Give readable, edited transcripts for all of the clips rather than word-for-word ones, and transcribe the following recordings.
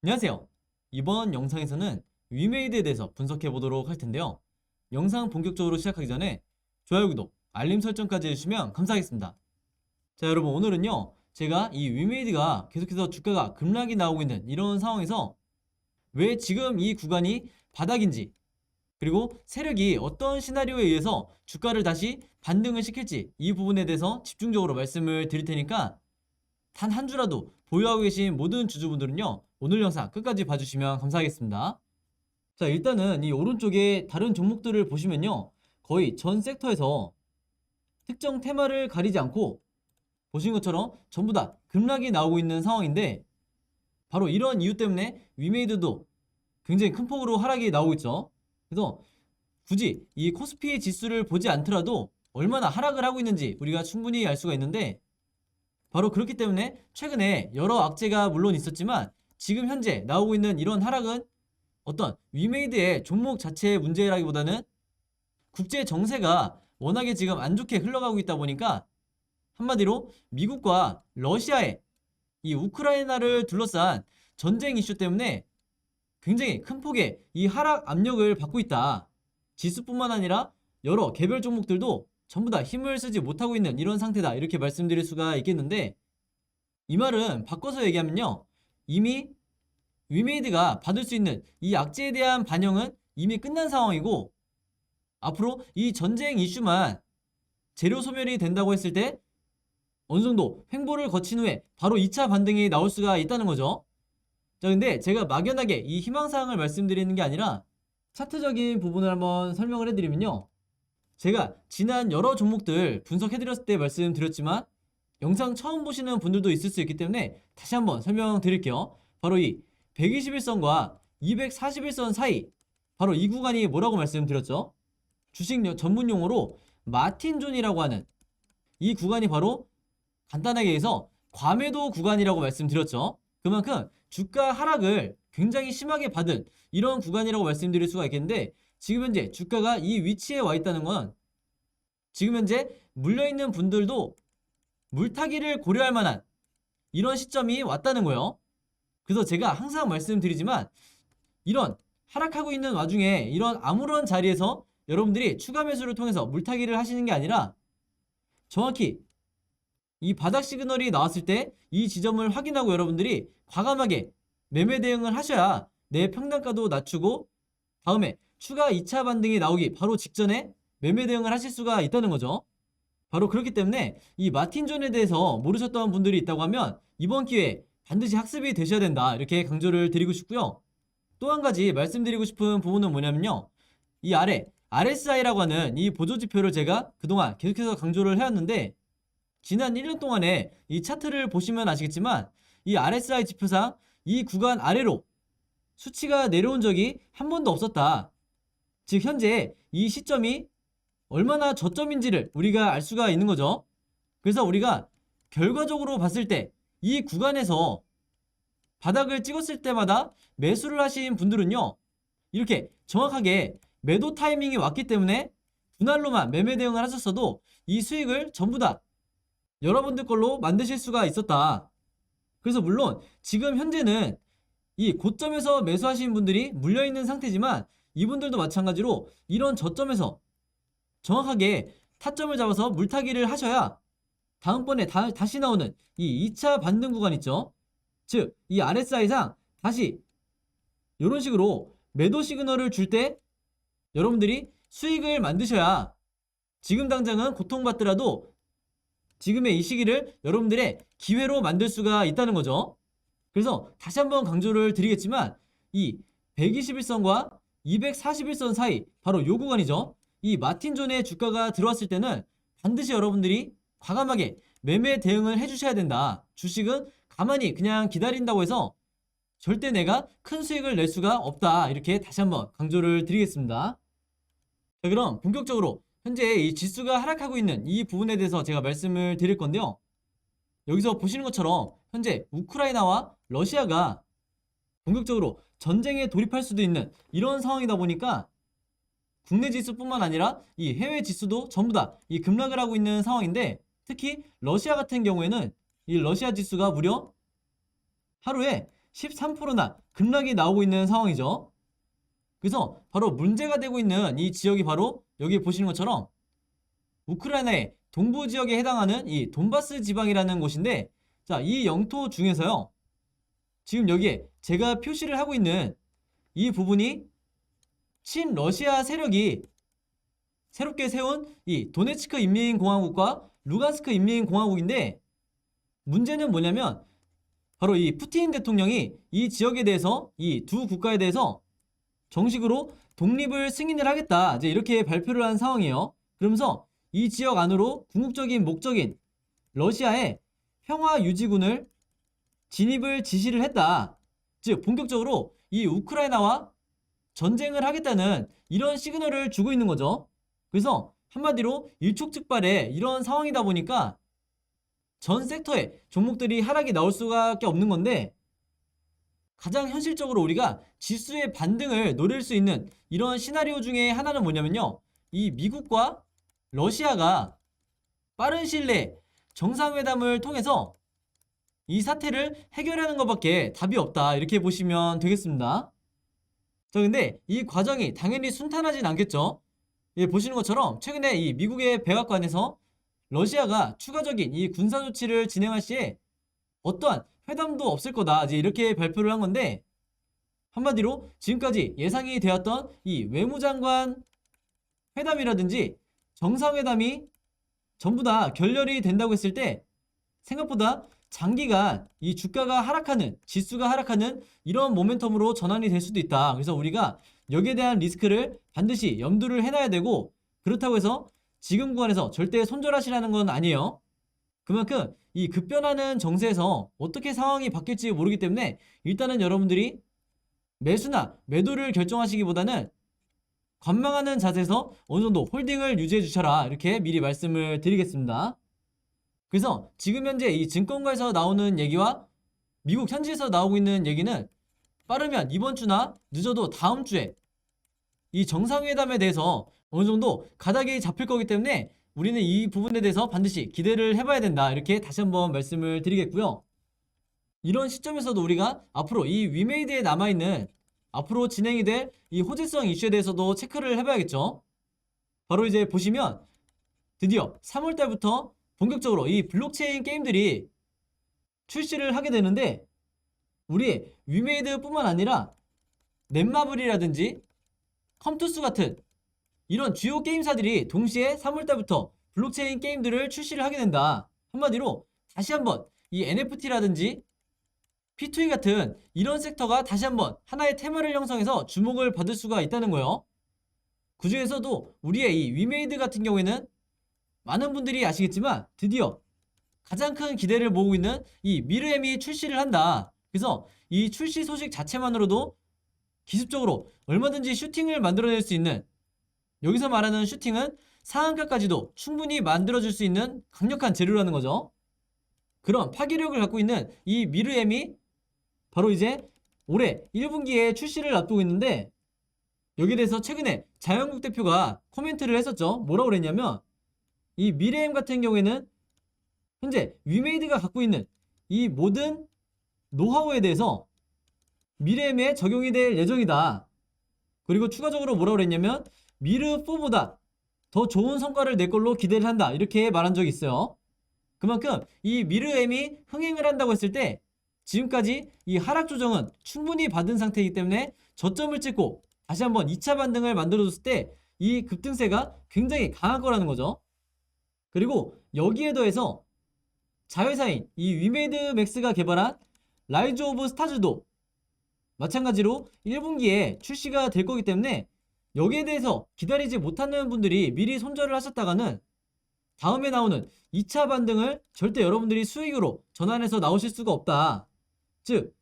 안녕하세요. 이번 영상에서는 위메이드에 대해서 분석해 보도록 할 텐데요. 영상 본격적으로 시작하기 전에 좋아요, 구독, 알림 설정까지 해주시면 감사하겠습니다. 자, 여러분, 오늘은요, 제가 이 위메이드가 계속해서 주가가 급락이 나오고 있는 이런 상황에서 왜 지금 이 구간이 바닥인지, 그리고 세력이 어떤 시나리오에 의해서 주가를 다시 반등을 시킬지, 이 부분에 대해서 집중적으로 말씀을 드릴 테니까 단 한 주라도 보유하고 계신 모든 주주분들은요, 오늘 영상 끝까지 봐주시면 감사하겠습니다. 자, 일단은 이 오른쪽에 다른 종목들을 보시면요, 거의 전 섹터에서 특정 테마를 가리지 않고 보신 것처럼 전부 다 급락이 나오고 있는 상황인데, 바로 이런 이유 때문에 위메이드도 굉장히 큰 폭으로 하락이 나오고 있죠. 그래서 굳이 이 코스피 지수를 보지 않더라도 얼마나 하락을 하고 있는지 우리가 충분히 알 수가 있는데, 바로 그렇기 때문에 최근에 여러 악재가 물론 있었지만 지금 현재 나오고 있는 이런 하락은 어떤 위메이드의 종목 자체의 문제라기보다는 국제 정세가 워낙에 지금 안 좋게 흘러가고 있다 보니까, 한마디로 미국과 러시아의 이 우크라이나를 둘러싼 전쟁 이슈 때문에 굉장히 큰 폭의 이 하락 압력을 받고 있다. 지수뿐만 아니라 여러 개별 종목들도 전부 다 힘을 쓰지 못하고 있는 이런 상태다, 이렇게 말씀드릴 수가 있겠는데, 이 말은 바꿔서 얘기하면요, 이미 위메이드가 받을 수 있는 이 악재에 대한 반영은 이미 끝난 상황이고, 앞으로 이 전쟁 이슈만 재료 소멸이 된다고 했을 때 어느 정도 횡보를 거친 후에 바로 2차 반등이 나올 수가 있다는 거죠. 자, 근데 제가 막연하게 이 희망사항을 말씀드리는 게 아니라 차트적인 부분을 한번 설명을 해드리면요, 제가 지난 여러 종목들 분석해드렸을 때 말씀드렸지만 영상 처음 보시는 분들도 있을 수 있기 때문에 다시 한번 설명드릴게요. 바로 이 121선과 241선 사이, 바로 이 구간이 뭐라고 말씀드렸죠? 주식 전문 용어로 마틴존이라고 하는 이 구간이 바로 간단하게 해서 과매도 구간이라고 말씀드렸죠. 그만큼 주가 하락을 굉장히 심하게 받은 이런 구간이라고 말씀드릴 수가 있겠는데, 지금 현재 주가가 이 위치에 와 있다는 건 지금 현재 물려있는 분들도 물타기를 고려할 만한 이런 시점이 왔다는 거예요. 그래서 제가 항상 말씀드리지만, 이런 하락하고 있는 와중에 이런 아무런 자리에서 여러분들이 추가 매수를 통해서 물타기를 하시는 게 아니라, 정확히 이 바닥 시그널이 나왔을 때 이 지점을 확인하고 여러분들이 과감하게 매매 대응을 하셔야 내 평단가도 낮추고 다음에 추가 2차 반등이 나오기 바로 직전에 매매 대응을 하실 수가 있다는 거죠. 바로 그렇기 때문에 이 마틴존에 대해서 모르셨던 분들이 있다고 하면 이번 기회에 반드시 학습이 되셔야 된다, 이렇게 강조를 드리고 싶고요. 또 한 가지 말씀드리고 싶은 부분은 뭐냐면요, 이 아래 RSI라고 하는 이 보조지표를 제가 그동안 계속해서 강조를 해왔는데, 지난 1년 동안에 이 차트를 보시면 아시겠지만 이 RSI 지표상 이 구간 아래로 수치가 내려온 적이 한 번도 없었다. 즉 현재 이 시점이 얼마나 저점인지를 우리가 알 수가 있는 거죠. 그래서 우리가 결과적으로 봤을 때 이 구간에서 바닥을 찍었을 때마다 매수를 하신 분들은요, 이렇게 정확하게 매도 타이밍이 왔기 때문에 분할로만 매매 대응을 하셨어도 이 수익을 전부 다 여러분들 걸로 만드실 수가 있었다. 그래서 물론 지금 현재는 이 고점에서 매수하신 분들이 물려있는 상태지만, 이분들도 마찬가지로 이런 저점에서 정확하게 타점을 잡아서 물타기를 하셔야 다음번에 다시 나오는 이 2차 반등 구간 있죠. 즉 이 RSI상 다시 이런 식으로 매도 시그널을 줄 때 여러분들이 수익을 만드셔야, 지금 당장은 고통받더라도 지금의 이 시기를 여러분들의 기회로 만들 수가 있다는 거죠. 그래서 다시 한번 강조를 드리겠지만, 이 121선과 241선 사이, 바로 요 구간이죠. 이 마틴존의 주가가 들어왔을 때는 반드시 여러분들이 과감하게 매매 대응을 해주셔야 된다. 주식은 가만히 그냥 기다린다고 해서 절대 내가 큰 수익을 낼 수가 없다, 이렇게 다시 한번 강조를 드리겠습니다. 자, 그럼 본격적으로 현재 이 지수가 하락하고 있는 이 부분에 대해서 제가 말씀을 드릴 건데요. 여기서 보시는 것처럼 현재 우크라이나와 러시아가 본격적으로 전쟁에 돌입할 수도 있는 이런 상황이다 보니까 국내 지수뿐만 아니라 이 해외 지수도 전부 다 이 급락을 하고 있는 상황인데, 특히 러시아 같은 경우에는 이 러시아 지수가 무려 하루에 13%나 급락이 나오고 있는 상황이죠. 그래서 바로 문제가 되고 있는 이 지역이 바로 여기 보시는 것처럼 우크라이나의 동부 지역에 해당하는 이 돈바스 지방이라는 곳인데, 자, 이 영토 중에서요, 지금 여기에 제가 표시를 하고 있는 이 부분이 친러시아 세력이 새롭게 세운 이 도네츠크 인민공화국과 루간스크 인민공화국인데, 문제는 뭐냐면 바로 이 푸틴 대통령이 이 지역에 대해서, 이 두 국가에 대해서 정식으로 독립을 승인을 하겠다, 이제 이렇게 발표를 한 상황이에요. 그러면서 이 지역 안으로 궁극적인 목적인 러시아의 평화 유지군을 진입을 지시를 했다. 즉 본격적으로 이 우크라이나와 전쟁을 하겠다는 이런 시그널을 주고 있는 거죠. 그래서 한마디로 일촉즉발의 이런 상황이다 보니까 전 섹터의 종목들이 하락이 나올 수밖에 없는 건데, 가장 현실적으로 우리가 지수의 반등을 노릴 수 있는 이런 시나리오 중에 하나는 뭐냐면요, 이 미국과 러시아가 빠른 시일 내에 정상회담을 통해서 이 사태를 해결하는 것밖에 답이 없다, 이렇게 보시면 되겠습니다. 자, 근데 이 과정이 당연히 순탄하진 않겠죠. 예, 보시는 것처럼 최근에 이 미국의 백악관에서 러시아가 추가적인 이 군사 조치를 진행할 시에 어떠한 회담도 없을 거다, 이제 이렇게 발표를 한 건데, 한마디로 지금까지 예상이 되었던 이 외무장관 회담이라든지 정상회담이 전부 다 결렬이 된다고 했을 때 생각보다 장기간 이 주가가 하락하는, 지수가 하락하는 이런 모멘텀으로 전환이 될 수도 있다. 그래서 우리가 여기에 대한 리스크를 반드시 염두를 해놔야 되고, 그렇다고 해서 지금 구간에서 절대 손절하시라는 건 아니에요. 그만큼 이 급변하는 정세에서 어떻게 상황이 바뀔지 모르기 때문에 일단은 여러분들이 매수나 매도를 결정하시기보다는 관망하는 자세에서 어느 정도 홀딩을 유지해 주셔라, 이렇게 미리 말씀을 드리겠습니다. 그래서 지금 현재 이 증권가에서 나오는 얘기와 미국 현지에서 나오고 있는 얘기는 빠르면 이번 주나 늦어도 다음 주에 이 정상회담에 대해서 어느 정도 가닥이 잡힐 거기 때문에 우리는 이 부분에 대해서 반드시 기대를 해봐야 된다, 이렇게 다시 한번 말씀을 드리겠고요. 이런 시점에서도 우리가 앞으로 이 위메이드에 남아있는 앞으로 진행이 될 이 호재성 이슈에 대해서도 체크를 해봐야겠죠. 바로 이제 보시면 드디어 3월달부터 본격적으로 이 블록체인 게임들이 출시를 하게 되는데, 우리 위메이드 뿐만 아니라 넷마블이라든지 컴투스 같은 이런 주요 게임사들이 동시에 3월달부터 블록체인 게임들을 출시를 하게 된다. 한마디로 다시 한번 이 NFT라든지 P2E 같은 이런 섹터가 다시 한번 하나의 테마를 형성해서 주목을 받을 수가 있다는 거예요. 그 중에서도 우리의 이 위메이드 같은 경우에는 많은 분들이 아시겠지만 드디어 가장 큰 기대를 모으고 있는 이 미르엠이 출시를 한다. 그래서 이 출시 소식 자체만으로도 기술적으로 얼마든지 슈팅을 만들어낼 수 있는, 여기서 말하는 슈팅은 상한가까지도 충분히 만들어줄 수 있는 강력한 재료라는 거죠. 그런 파괴력을 갖고 있는 이 미르엠이 바로 이제 올해 1분기에 출시를 앞두고 있는데, 여기에 대해서 최근에 자영국 대표가 코멘트를 했었죠. 뭐라고 그랬냐면 이 미르엠 같은 경우에는 현재 위메이드가 갖고 있는 이 모든 노하우에 대해서 미르엠에 적용이 될 예정이다. 그리고 추가적으로 뭐라고 그랬냐면 미르4보다 더 좋은 성과를 낼 걸로 기대를 한다, 이렇게 말한 적이 있어요. 그만큼 이 미르엠이 흥행을 한다고 했을 때 지금까지 이 하락 조정은 충분히 받은 상태이기 때문에 저점을 찍고 다시 한번 2차 반등을 만들어줬을 때 이 급등세가 굉장히 강할 거라는 거죠. 그리고 여기에 더해서 자회사인 이 위메이드 맥스가 개발한 라이즈 오브 스타즈도 마찬가지로 1분기에 출시가 될 거기 때문에 여기에 대해서 기다리지 못하는 분들이 미리 손절을 하셨다가는 다음에 나오는 2차 반등을 절대 여러분들이 수익으로 전환해서 나오실 수가 없다. 즉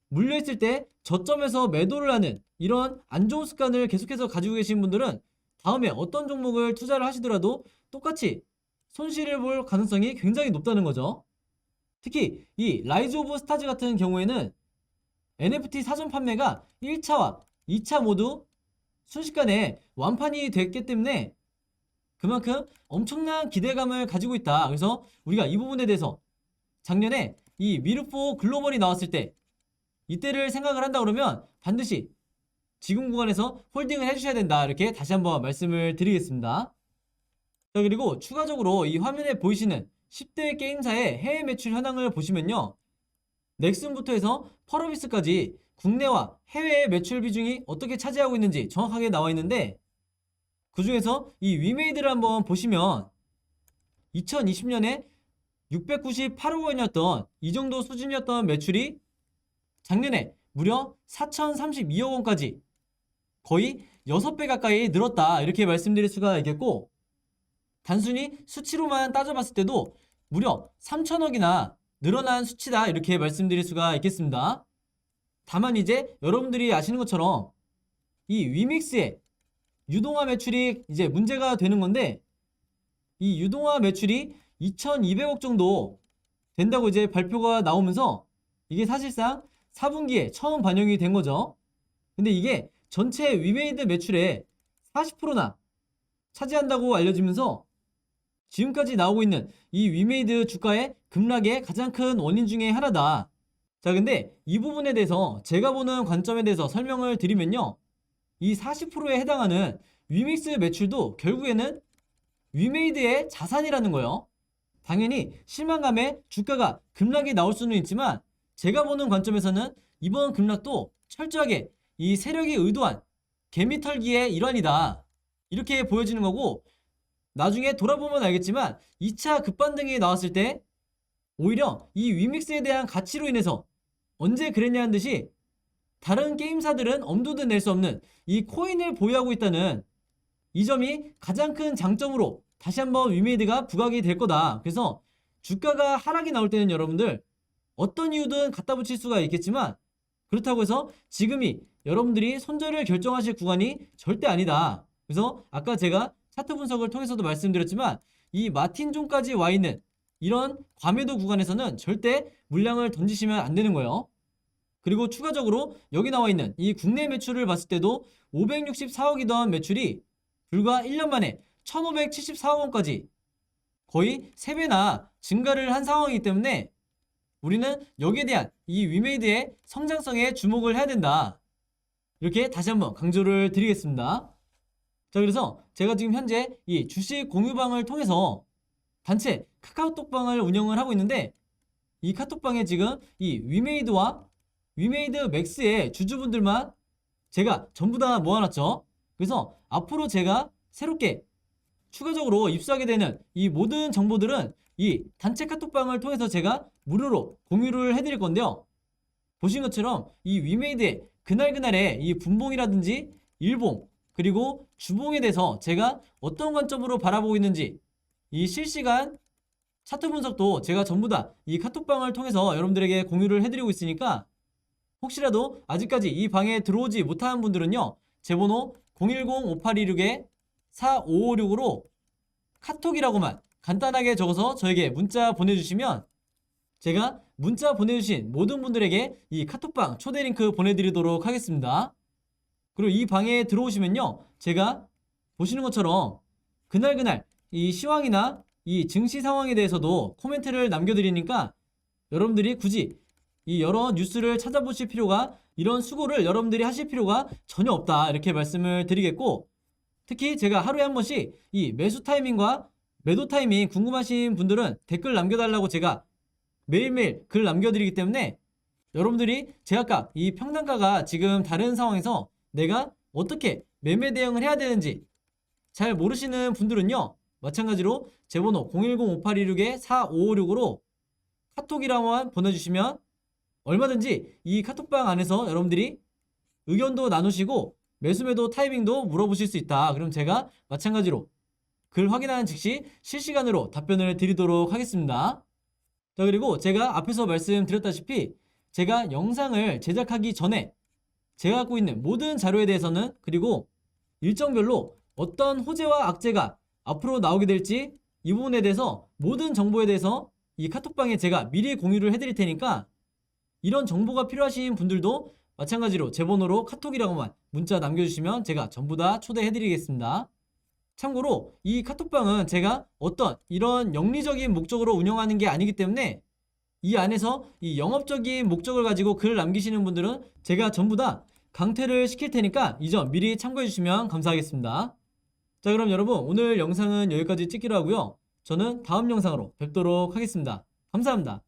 물려있을 때 저점에서 매도를 하는 이런 안 좋은 습관을 계속해서 가지고 계신 분들은 다음에 어떤 종목을 투자를 하시더라도 똑같이 손실을 볼 가능성이 굉장히 높다는 거죠. 특히 이 라이즈 오브 스타즈 같은 경우에는 NFT 사전 판매가 1차와 2차 모두 순식간에 완판이 됐기 때문에 그만큼 엄청난 기대감을 가지고 있다. 그래서 우리가 이 부분에 대해서 작년에 이 미르4 글로벌이 나왔을 때 이때를 생각을 한다 그러면 반드시 지금 구간에서 홀딩을 해주셔야 된다. 이렇게 다시 한번 말씀을 드리겠습니다. 자, 그리고 추가적으로 이 화면에 보이시는 10대 게임사의 해외 매출 현황을 보시면요. 넥슨부터 해서 펄어비스까지 국내와 해외의 매출 비중이 어떻게 차지하고 있는지 정확하게 나와 있는데, 그 중에서 이 위메이드를 한번 보시면 2020년에 698억 원이었던 이 정도 수준이었던 매출이 작년에 무려 4,032억 원까지 거의 6배 가까이 늘었다. 이렇게 말씀드릴 수가 있겠고, 단순히 수치로만 따져봤을 때도 무려 3천억이나 늘어난 수치다. 이렇게 말씀드릴 수가 있겠습니다. 다만 이제 여러분들이 아시는 것처럼 이 위믹스의 유동화 매출이 이제 문제가 되는 건데, 이 유동화 매출이 2,200억 정도 된다고 이제 발표가 나오면서 이게 사실상 4분기에 처음 반영이 된 거죠. 근데 이게 전체 위메이드 매출의 40%나 차지한다고 알려지면서 지금까지 나오고 있는 이 위메이드 주가의 급락의 가장 큰 원인 중에 하나다. 자, 근데 이 부분에 대해서 제가 보는 관점에 대해서 설명을 드리면요. 이 40%에 해당하는 위믹스 매출도 결국에는 위메이드의 자산이라는 거예요. 당연히 실망감에 주가가 급락이 나올 수는 있지만, 제가 보는 관점에서는 이번 급락도 철저하게 이 세력이 의도한 개미털기의 일환이다. 이렇게 보여지는 거고, 나중에 돌아보면 알겠지만 2차 급반등이 나왔을 때 오히려 이 위믹스에 대한 가치로 인해서 언제 그랬냐는 듯이 다른 게임사들은 엄두도 낼 수 없는 이 코인을 보유하고 있다는 이 점이 가장 큰 장점으로 다시 한번 위메이드가 부각이 될 거다. 그래서 주가가 하락이 나올 때는 여러분들 어떤 이유든 갖다 붙일 수가 있겠지만, 그렇다고 해서 지금이 여러분들이 손절을 결정하실 구간이 절대 아니다. 그래서 아까 제가 차트 분석을 통해서도 말씀드렸지만 이 마틴존까지 와 있는 이런 과매도 구간에서는 절대 물량을 던지시면 안 되는 거예요. 그리고 추가적으로 여기 나와 있는 이 국내 매출을 봤을 때도 564억이던 매출이 불과 1년 만에 1,574억 원까지 거의 3배나 증가를 한 상황이기 때문에 우리는 여기에 대한 이 위메이드의 성장성에 주목을 해야 된다. 이렇게 다시 한번 강조를 드리겠습니다. 자, 그래서 제가 지금 현재 이 주식 공유방을 통해서 단체 카카오톡방을 운영을 하고 있는데, 이 카톡방에 지금 이 위메이드와 위메이드 맥스의 주주분들만 제가 전부 다 모아놨죠. 그래서 앞으로 제가 새롭게 추가적으로 입수하게 되는 이 모든 정보들은 이 단체 카톡방을 통해서 제가 무료로 공유를 해드릴 건데요. 보신 것처럼 이 위메이드의 그날그날의 이 분봉이라든지 일봉, 그리고 주봉에 대해서 제가 어떤 관점으로 바라보고 있는지 이 실시간 차트 분석도 제가 전부 다 이 카톡방을 통해서 여러분들에게 공유를 해드리고 있으니까, 혹시라도 아직까지 이 방에 들어오지 못한 분들은요, 제 번호 010-5826-4556으로 카톡이라고만 간단하게 적어서 저에게 문자 보내주시면 제가 문자 보내주신 모든 분들에게 이 카톡방 초대 링크 보내드리도록 하겠습니다. 그리고 이 방에 들어오시면요, 제가 보시는 것처럼 그날그날 이 시황이나 이 증시 상황에 대해서도 코멘트를 남겨드리니까 여러분들이 굳이 이 여러 뉴스를 찾아보실 필요가, 이런 수고를 여러분들이 하실 필요가 전혀 없다. 이렇게 말씀을 드리겠고, 특히 제가 하루에 한 번씩 이 매수 타이밍과 매도 타이밍 궁금하신 분들은 댓글 남겨달라고 제가 매일매일 글 남겨드리기 때문에, 여러분들이 제각각 이 평단가가 지금 다른 상황에서 내가 어떻게 매매 대응을 해야 되는지 잘 모르시는 분들은요, 마찬가지로 제 번호 010-5826-4556으로 카톡이라고만 보내주시면 얼마든지 이 카톡방 안에서 여러분들이 의견도 나누시고 매수매도 타이밍도 물어보실 수 있다. 그럼 제가 마찬가지로 글 확인하는 즉시 실시간으로 답변을 드리도록 하겠습니다. 자, 그리고 제가 앞에서 말씀드렸다시피 제가 영상을 제작하기 전에 제가 갖고 있는 모든 자료에 대해서는, 그리고 일정별로 어떤 호재와 악재가 앞으로 나오게 될지 이 부분에 대해서 모든 정보에 대해서 이 카톡방에 제가 미리 공유를 해드릴 테니까, 이런 정보가 필요하신 분들도 마찬가지로 제 번호로 카톡이라고만 문자 남겨주시면 제가 전부 다 초대해드리겠습니다. 참고로 이 카톡방은 제가 어떤 이런 영리적인 목적으로 운영하는 게 아니기 때문에 이 안에서 이 영업적인 목적을 가지고 글을 남기시는 분들은 제가 전부 다 강퇴를 시킬 테니까 이 점 미리 참고해 주시면 감사하겠습니다. 자, 그럼 여러분 오늘 영상은 여기까지 찍기로 하고요. 저는 다음 영상으로 뵙도록 하겠습니다. 감사합니다.